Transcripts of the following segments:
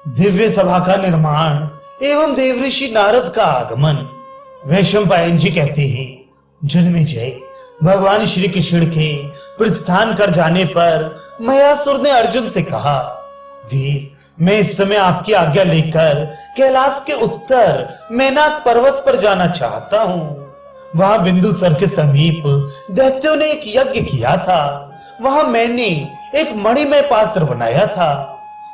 दिव्य सभा का निर्माण एवं देवऋषि नारद का आगमन। वैशंपायन जी कहते हैं, जन्मेजय, भगवान श्री कृष्ण के प्रस्थान कर जाने पर मयासुर ने अर्जुन से कहा, वीर, मैं इस समय आपकी आज्ञा लेकर कैलाश के उत्तर मैनाक पर्वत पर जाना चाहता हूँ। वहां बिंदुसर के समीप दैत्यों ने एक यज्ञ किया था। वहां मैंने एक मणिमय पात्र बनाया था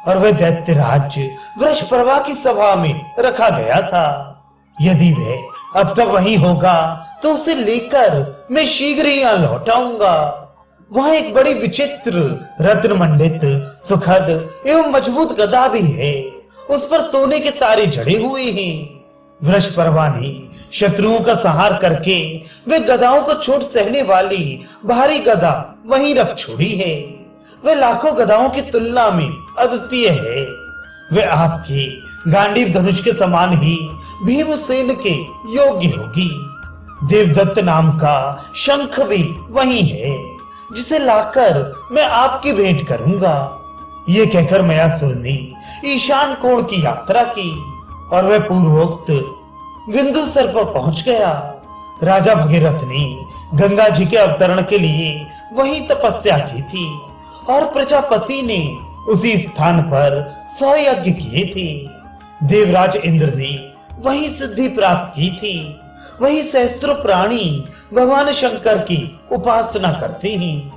और वह दैत्य राज्य वृषपर्वा की सभा में रखा गया था। यदि वह अब तक वहीं होगा तो उसे लेकर मैं शीघ्र ही यहाँ लौट आऊंगा। वहां एक बड़ी विचित्र रत्न मंडित सुखद एवं मजबूत गदा भी है। उस पर सोने के तारे जड़े हुए हैं। वृषपर्वा ने शत्रुओं का संहार करके वे गदाओं को चोट सहने वाली भारी गदा वहीं रख छोड़ी है। वह लाखों गदाओं की तुलना में अद्वितीय है। वे आपके गांडीव धनुष के समान ही भीमसेन के योग्य होगी। देवदत्त नाम का शंख भी वही है, जिसे लाकर मैं आपकी भेंट करूंगा। ये कहकर मयासुर ने ईशान कोण की यात्रा की और वह पूर्वोक्त बिंदुसर पर पहुंच गया। राजा भगीरथ ने गंगा जी के अवतरण के लिए वही तपस्या की थी और प्रजापति ने उसी स्थान पर 100 यज्ञ किए थे। देवराज इंद्र ने वही सिद्धि प्राप्त की थी। वही सहस्त्रों प्राणी भगवान शंकर की उपासना करते हैं।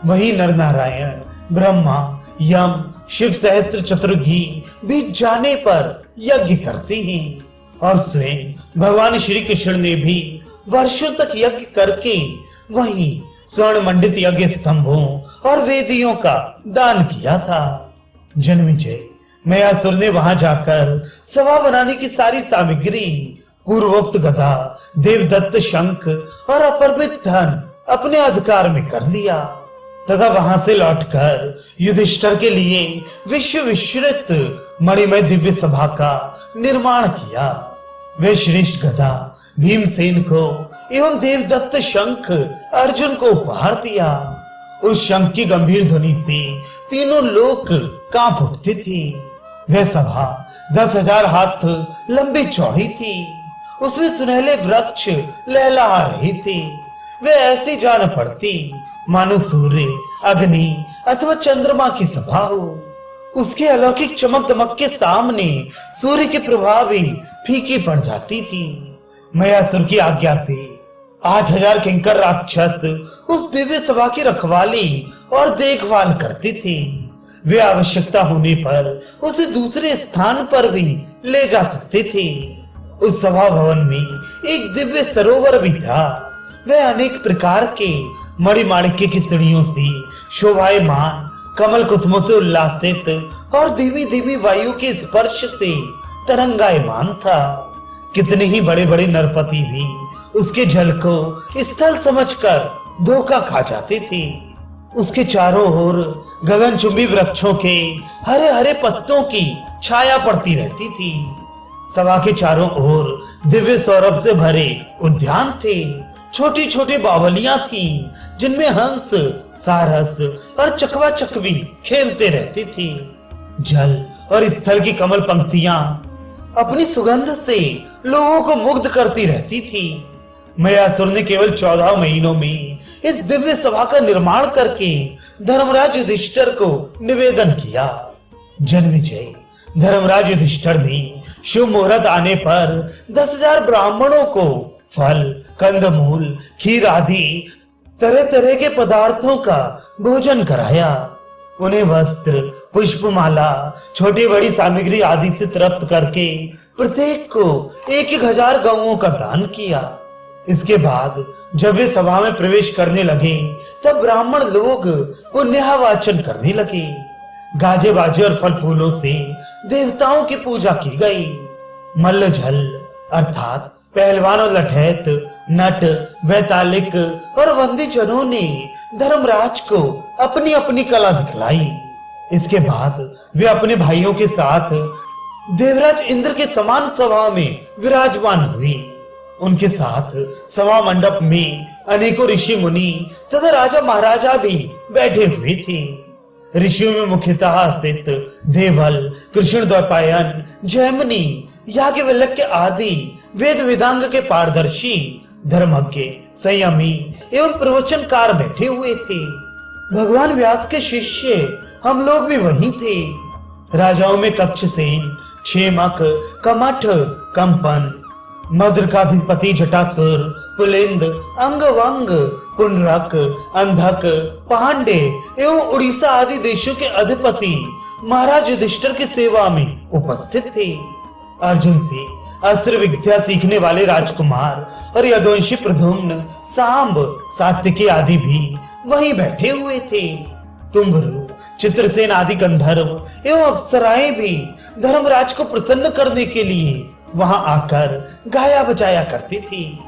वही नर नारायण, ब्रह्मा, यम, शिव सहस्त्र चतुर्गी भी जाने पर यज्ञ करते हैं और स्वयं भगवान श्री कृष्ण ने भी वर्षों तक यज्ञ करके वही स्वर्ण मंडित यज्ञ स्तंभों और वेदियों का दान किया था। जन्मेजय, मयासुर ने वहां जाकर सभा बनाने की सारी सामग्री, पूर्वोक्त गदा, देवदत्त शंख और अपरिमित धन अपने अधिकार में कर लिया तथा वहां से लौटकर युधिष्ठिर के लिए विश्व विश्रित मणिमय दिव्य सभा का निर्माण किया। वे श्रेष्ठ गदा भीमसेन को एवं देवदत्त शंख अर्जुन को उपहार दिया। उस शंख की गंभीर ध्वनि से तीनों लोक कांप उठते थे। वह सभा 10,000 हाथ लंबी चौड़ी थी। उसमें सुनहले वृक्ष लहलहा रहे थे। वे ऐसी जान पड़ती मानो सूर्य, अग्नि अथवा चंद्रमा की सभा हो। उसके अलौकिक चमक दमक के सामने सूर्य की प्रभा भी फीकी पड़ जाती थी। मयासुर की आज्ञा से 8,000 किंकर राक्षस उस दिव्य सभा की रखवाली और देखभाल करते थे। वे आवश्यकता होने पर उसे दूसरे स्थान पर भी ले जा सकते थे। उस सभा भवन में एक दिव्य सरोवर भी था। वह अनेक प्रकार के मणिमाणिक्य की सीढ़ियों से शोभायमान, कमल कुसुमों से उल्लासित और धीमी धीमी वायु के स्पर्श से तरंगायमान था। कितने ही बड़े बड़े नरपति भी उसके जल को स्थल समझकर धोखा खा जाते थे। उसके चारों ओर गगनचुंबी वृक्षों के हरे हरे पत्तों की छाया पड़ती रहती थी। सभा के चारों ओर दिव्य सौरभ से भरे उद्यान थे। छोटी छोटी बावलियां थीं, जिनमें हंस, सारस और चकवा चकवी खेलते रहते थे। जल और स्थल की कमल पंक्तियां अपनी सुगंध से लोगों को मुग्ध करती रहती थी। मयासुर ने केवल 14 महीनों में इस दिव्य सभा का निर्माण करके धर्मराज युधिष्ठिर को निवेदन किया। जन्मेजय, धर्मराज युधिष्ठिर ने शुभ मुहूर्त आने पर 10,000 ब्राह्मणों को फल, कंदमूल, खीर आदि तरह तरह के पदार्थों का भोजन कराया। उन्हें वस्त्र, पुष्पमाला, छोटी बड़ी सामग्री आदि से तृप्त करके प्रत्येक को 1,000 गौओं का दान किया। इसके बाद जब वे सभा में प्रवेश करने लगे तब ब्राह्मण लोग पुण्याहवाचन करने लगे। गाजे बाजे और फल फूलों से देवताओं की पूजा की गई। मल्लझल अर्थात पहलवान और लठैत, नट, वैतालिक और वंदीजनों ने धर्मराज को अपनी अपनी कला दिखलाई। इसके बाद वे अपने भाइयों के साथ देवराज इंद्र के समान सभा में विराजमान हुए। उनके साथ सभा मंडप में अनेकों ऋषि मुनि तथा राजा महाराजा भी बैठे हुए थे। ऋषियों में मुख्यतः सित, देवल, कृष्ण द्वैपायन, जैमिनी, याज्ञवल्क्य आदि वेद वेदांग के पारदर्शी, धर्मज्ञ, संयमी एवं प्रवचनकार बैठे हुए थे। भगवान व्यास के शिष्य हम लोग भी वहीं थे। राजाओं में कक्षसेन, क्षेमक, कमठ, कंपन, मद्रकाधिपति जटासुर, पुलिंद, अंगवंग, पुंडरक, अंधक, पांडे एवं उड़ीसा आदि देशों के अधिपति महाराज युधिष्ठिर की सेवा में उपस्थित थे। अर्जुन से अस्त्र विद्या सीखने वाले राजकुमार और यदुवंशी प्रद्युम्न, सांब, सात्विकी आदि भी वहीं बैठे हुए थे। तुम्बरु, चित्रसेन आदि गंधर्व एवं अप्सराएं भी धर्मराज को प्रसन्न करने के लिए वहां आकर गाया बजाया करती थी।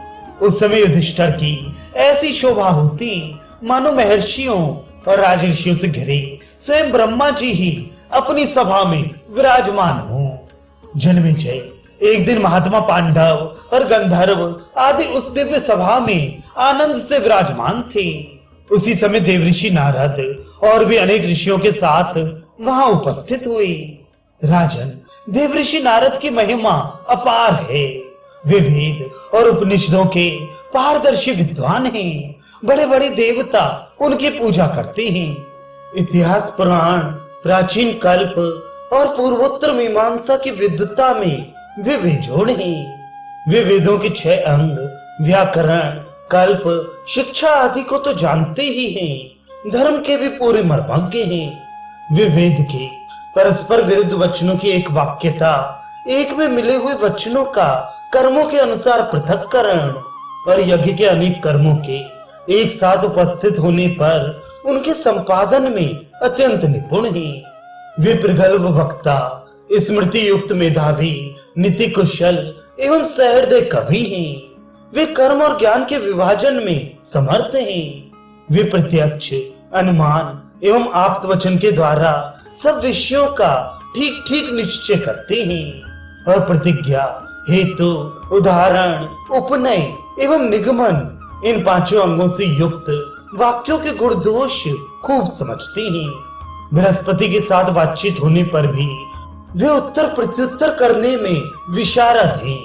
उस समय युधिष्ठिर की ऐसी शोभा होती मानो महर्षियों और राजर्षियों से घिरे स्वयं ब्रह्मा जी ही अपनी सभा में विराजमान हो। जन्मेजय एक दिन महात्मा पांडव और गंधर्व आदि उस दिव्य सभा में आनंद से विराजमान थे। उसी समय देवऋषि नारद और भी अनेक ऋषियों के साथ वहां उपस्थित हुए। राजन, देवऋषि नारद की महिमा अपार है। वे वेद और उपनिषदों के पारदर्शी विद्वान हैं। बड़े बड़े देवता उनकी पूजा करते हैं। इतिहास, पुराण, प्राचीन कल्प और पूर्वोत्तर मीमांसा की विद्वता में वे बेजोड़ हैं। वे वेदों के 6 अंग, व्याकरण, कल्प, शिक्षा आदि को तो जानते ही हैं, धर्म के भी पूरे मर्मज्ञ हैं। वे वेद के परस्पर विरुद्ध वचनों की एक वाक्यता, एक में मिले हुए वचनों का कर्मों के अनुसार पृथक्करण और यज्ञ के अनेक कर्मों के एक साथ उपस्थित होने पर उनके संपादन में अत्यंत निपुण हैं। वे प्रगल्भ वक्ता, स्मृति युक्त मेधावी, नीति कुशल एवं सहृदय कवि हैं। वे कर्म और ज्ञान के विभाजन में समर्थ हैं। वे प्रत्यक्ष, अनुमान एवं आप्त वचन के द्वारा सब विषयों का ठीक ठीक निश्चय करते हैं और प्रतिज्ञा, हेतु, उदाहरण, उपनय एवं निगमन इन 5 अंगों से युक्त वाक्यों के गुण दोष खूब समझते हैं। बृहस्पति के साथ बातचीत होने पर भी वे उत्तर प्रत्युत्तर करने में विशारद हैं।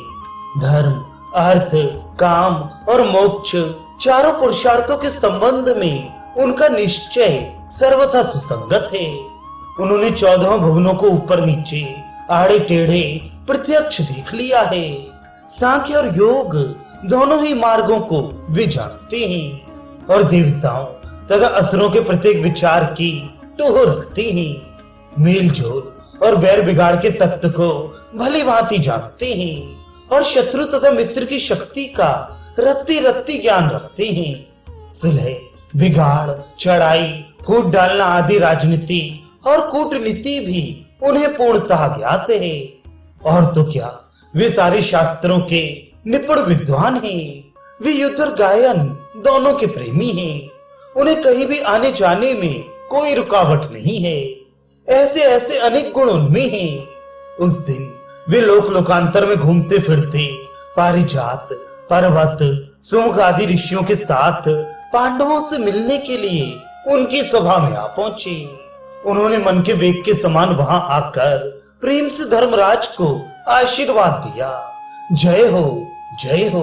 धर्म, अर्थ, काम और मोक्ष चारों पुरुषार्थों के संबंध में उनका निश्चय सर्वथा सुसंगत है। उन्होंने 14 भुवनों को ऊपर नीचे, आड़े टेढ़े प्रत्यक्ष देख लिया है। सांख्य और योग दोनों ही मार्गों को वे जानते हैं और देवताओं तथा असुरों के प्रत्येक विचार की टोह रखते हैं। मेल जोल और वैर बिगाड़ के तत्व को भली भांति जानते हैं और शत्रु तथा मित्र की शक्ति का रत्ती रत्ती ज्ञान रखते हैं। सुलह, बिगाड़, चढ़ाई, फूट डालना आदि राजनीति और कूटनीति भी उन्हें पूर्णतः ज्ञात है। और तो क्या, वे सारे शास्त्रों के निपुण विद्वान हैं। वे युद्ध और गायन दोनों के प्रेमी हैं। उन्हें कहीं भी आने जाने में कोई रुकावट नहीं है। ऐसे ऐसे अनेक गुण उनमें हैं। उस दिन वे लोक लोकांतर में घूमते फिरते पारिजात, पर्वत, सुमुख आदि ऋषियों के साथ पांडवों से मिलने के लिए उनकी सभा में आ पहुंचे। उन्होंने मन के वेग के समान वहां आकर प्रेम से धर्मराज को आशीर्वाद दिया। जय हो, जय हो।